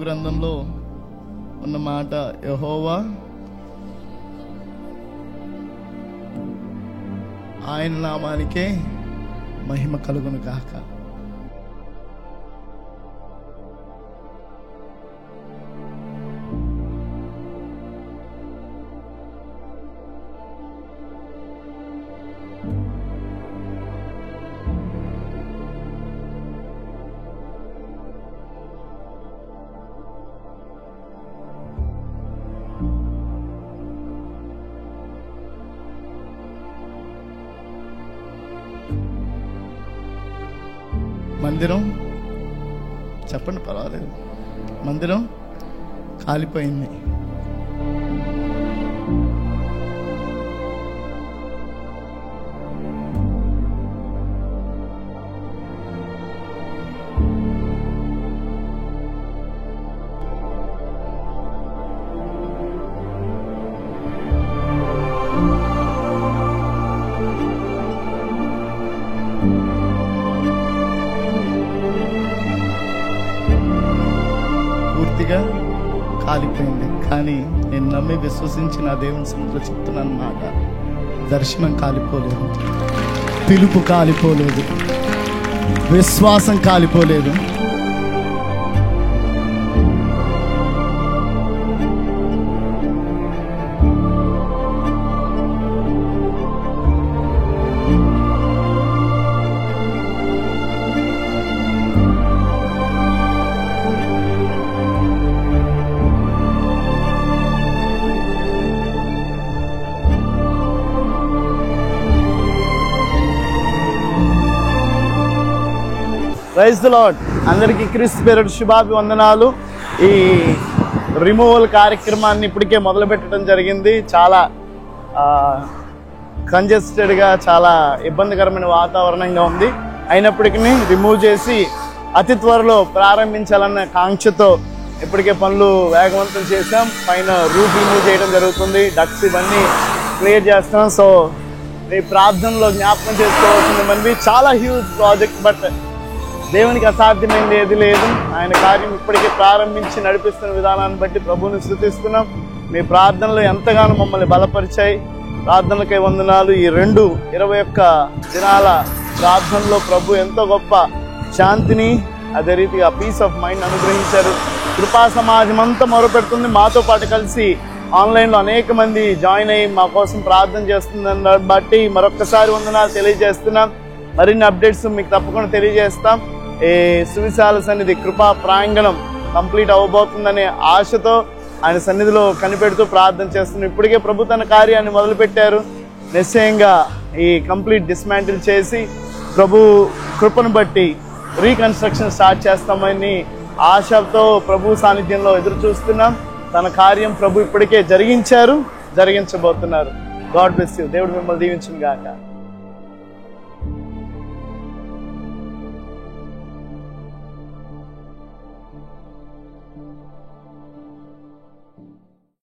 గ్రంథంలో ఉన్న మాట, యెహోవా ఆయన నామానికే మహిమ కలుగును గాక. మందిరం చెప్పండి, పర్వాలేదు, మందిరం కాలిపోయింది. పూర్తిగా కాలిపోయింది. కానీ నేను నమ్మి విశ్వసించి నా దేవుని సన్నిధిలో చెప్తున్నాను మాట, దర్శనం కాలిపోలేదు, పిలుపు కాలిపోలేదు, విశ్వాసం కాలిపోలేదు. Praise the lord. అందరికీ క్రీస్తు పేరిట శుభాభివందనాలు. ఈ రిమూవల్ కార్యక్రమాన్ని ఇప్పటికే మొదలు పెట్టడం జరిగింది. చాలా కంజెస్టెడ్గా, చాలా ఇబ్బందికరమైన వాతావరణంగా ఉంది. అయినప్పటికీ రిమూవ్ చేసి అతి త్వరలో ప్రారంభించాలన్న కాంక్షతో ఇప్పటికే పనులు వేగవంతం చేసాం. పైన రూఫ్ రిమూవ్ చేయడం జరుగుతుంది, డక్స్ ఇవన్నీ క్లియర్ చేస్తాం. సో ఈ ప్రార్థనలో జ్ఞాపకం చేసుకోవాల్సింది మనవి. చాలా హ్యూజ్ ప్రాజెక్ట్, బట్ దేవునికి అసాధ్యమైనది ఏది లేదు. ఆయన కార్యం ఇప్పటికే ప్రారంభించి నడిపిస్తున్న విధానాన్ని బట్టి ప్రభువుని స్తుతిస్తున్నాం. మీ ప్రార్థనలు ఎంతగానో మమ్మల్ని బలపరిచాయి. ప్రార్థనలకై వందనాలు. ఈ 21 దినాల ప్రార్థనలో ప్రభు ఎంతో గొప్ప శాంతిని, అదే రీతిగా పీస్ ఆఫ్ మైండ్ అనుగ్రహించారు. కృపా సమాజం అంతా మొరపెడుతుంది. మాతో పాటు కలిసి ఆన్లైన్లో అనేక మంది జాయిన్ అయ్యి మా కోసం ప్రార్థన చేస్తుందని బట్టి మరొక్కసారి వందనాలు తెలియజేస్తున్నాం. మరిన్ని అప్డేట్స్ మీకు తప్పకుండా తెలియజేస్తాం. ఈ సువిశాల సన్నిధి కృపా ప్రాంగణం కంప్లీట్ అవ్వబోతుందనే ఆశతో ఆయన సన్నిధిలో కనిపెడుతూ ప్రార్థన చేస్తున్నాం. ఇప్పటికే ప్రభు తన కార్యాన్ని మొదలుపెట్టారు. నిశ్చయంగా ఈ కంప్లీట్ డిస్మాంటిల్ చేసి ప్రభు కృపను బట్టి రీకన్స్ట్రక్షన్ స్టార్ట్ చేస్తామని ఆశతో ప్రభు సాన్నిధ్యంలో ఎదురు చూస్తున్నాం. తన కార్యం ప్రభు ఇప్పటికే జరిగించారు, జరిగించబోతున్నారు. God bless you. దేవుడు మిమ్మల్ని దీవించును గాక.